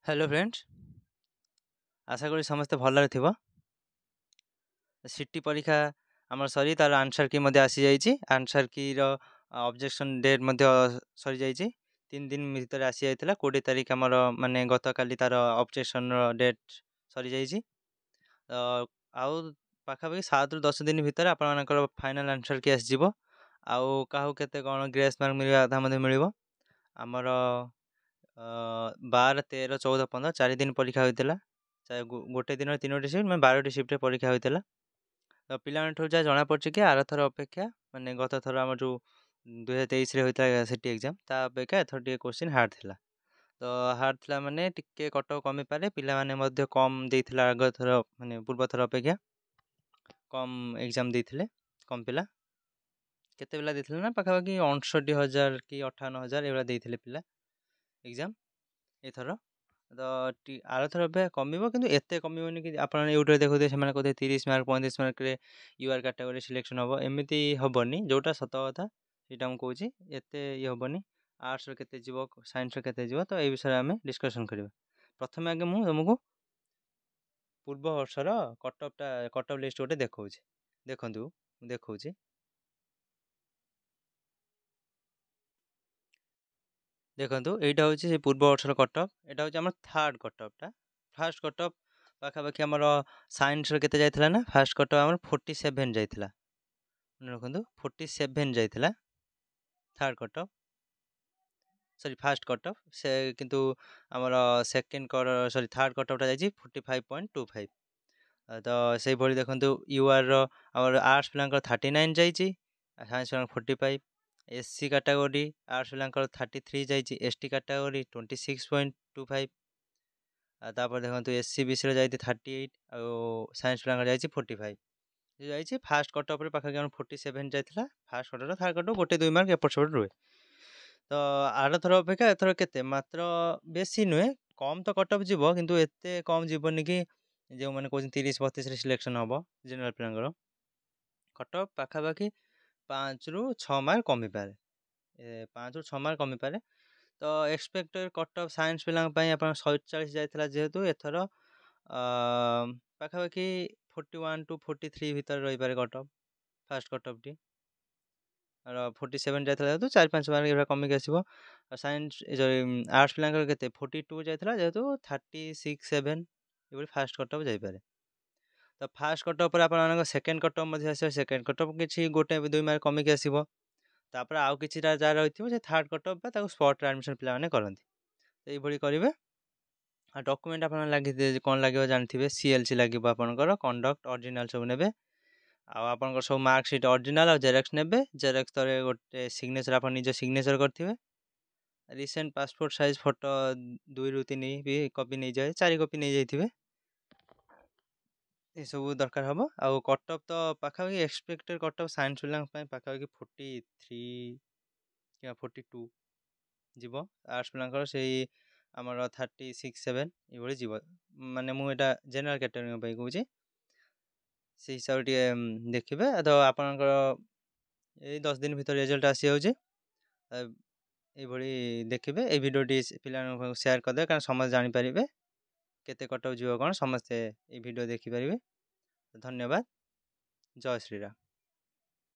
Hello friends. आशा करी समस्ते भलरे थिबो। सिटी परीक्षा आमर सरी तार आंसर की मध्य आसी जाइछि। आंसर की रो ऑब्जेक्शन डेट मध्य सरी जाइछि। 3 दिन भीतर आसी जाइतिला। 20 तारीख आमर माने गतकाली तार ऑब्जेक्शन रो डेट सरी जाइछि। आउ पाखापाखि 7 ରୁ 10 दिन भीतर आपण मानकर फाइनल आंसर की आसी जिवो। आउ काहू केते कोन ग्रेस मार्क मिलिबा आधा मध्य मिलिबो। आमर 12, 13, 14, 15 4 दिन परीक्षा होइतिला। गोटे दिन 3टी शिफ्ट मैं 12टी शिफ्ट परीक्षा होइतिला। तो पिलामानठु जा जଣା पड़छि कि आर थर अपेक्षा माने गत थर हमर जो 2023 रे होइता सिटी एग्जाम ता अपेक्षा एथर टिके क्वेश्चन हार्ड थिला। तो हार्ड थिला माने टिके कट कमी पारे पिला माने मध्य कम देइथिला आग थर माने पूर्व थर अपेक्षा कम एग्जाम देइथिले। कम पिला केते पिला देइथिले ना पाखापाखि 59,000 कि 58,000 एवला देइथिले पिला एग्जाम एथर। तो आर थर अपेक्षा कमिबो किंतु एते कमिबोनी कि आपण यूट्यूब देखुथे सेमाने कहते 30 मार्क 35 मार्क रे यूआर कैटेगरी सिलेक्शन हबो। एमिति हबोनी जोटा सत कथा सेटा हम कहूची। एते इ हबोनी। आर्ट्स रे केते जीवो साइंस रे केते जीवो तो ए विषय हमें डिस्कशन करबा। प्रथमे आगे मु तुमको पूर्व वर्षर कट ऑफ लिस्ट गोटे देखौची। देखंतु देखौची। देखंतु एटा होची से पूर्व वर्षर कट ऑफ। एटा होची हमर थर्ड कट ऑफ टा। फर्स्ट कट ऑफ पाखापाखि हमर साइंस रे केते जाइथिला ना फर्स्ट कट ऑफ हमर 47 जाइथिला। मने रखंतु 47 जाइथिला third cut off. Sorry first cut off से किंतु हमर second sorry third cut off टा जाइछि 45.25। तो सेही भଳି देखंतु यूआर रो हमर आर्ट्स पिलांकर 39 जाइछि। साइंस पिलांकर 45। एससी कैटेगरी आर्ट्स पिलांकर 33 जाइछि। ST category 26.25। तापर देखंतु एससी बीसी रो जाइछि 38 और साइंस पिलांकर जाइछि 45। जे जाइछि फास्ट कट ऑफ रे पाखा के 47 जाइथिला। First cut off third cut off गोटे 2 मार्क एपट सेपट रुहे। तो आर थर अपेक्षा एथर केते मात्र बेसी नुहे कम तो कट ऑफ जीवो किंतु एते कम जीवनी कि जो माने कहउछन 30 32 रे सिलेक्शन हबो जनरल पिलांकर। कट ऑफ पाखापाखि 5 ରୁ 6 मार्क कमी पारे। 5 ରୁ 6 मार्क कमी पारे। तो एक्सपेक्टेड कट ऑफ साइंस पिलांग पई आपण 47 जाइथिला जेहेतु एथर पाखापाखि 41 टू 43 भीतर रही पारे cut off fast cut of T. और 47 जाइथिला जेहेतु 4-5 मार्क एबा कमी के आसीबो। साइंस आर्ट्स पिलांकर केते 42 जाइथिला जेहेतु 36 7 एबो फास्ट कट ऑफ जाई पारे। तो फास्ट कट ऑफ पर आपण मानक सेकंड कट ऑफ मध्ये आसीबो। सेकंड कट ऑफ किछि गोटे 2 मार्क कमी के आसीबो। तापर आउ किछि जा रहिथिबो जे थर्ड कट ऑफ बा ताको स्पॉट एडमिशन पिला माने करंती। तो एई भଳି करिवे। आ डॉक्यूमेंट आपण लागि कोन लागिबो जानथिबे सीएलसी लागिबो आपनकर कंडक्ट ओरिजिनल सब नेबे। आ आपनकर सब मार्कशीट ओरिजिनल और जेरॉक्स नेबे। जेरॉक्स तरे गोटे सिग्नेचर आपण निज सिग्नेचर करथिबे। रिसेंट पासपोर्ट साइज फोटो 2 ରୁ 3 भी कॉपी नै जाय 4 कॉपी नै जाइथिबे। ए सब दरकार हबो। आ कट ऑफ तो पाखापाखि एक्सपेक्टेड कट ऑफ साइंस पिलांग पई पाखापाखि 43 या 42 जीवो। आर्ट्स पिलांकर सेही हमर 36 7 ए भଳି जीवो। माने मु एटा जनरल कैटेगरी पई कहूची। से हिसाब टे देखिबे। तो आपनकर ए 10 दिन भीतर रिजल्ट आसी जाउची। ए भଳି देखिबे। ए भिडियोटी पिलान शेयर करदे कारण समस्त जानि परिबे केते कट ऑफ जीवो कोन समस्त ए वीडियो देखि परिबे। धन्यवाद। जय श्री राम।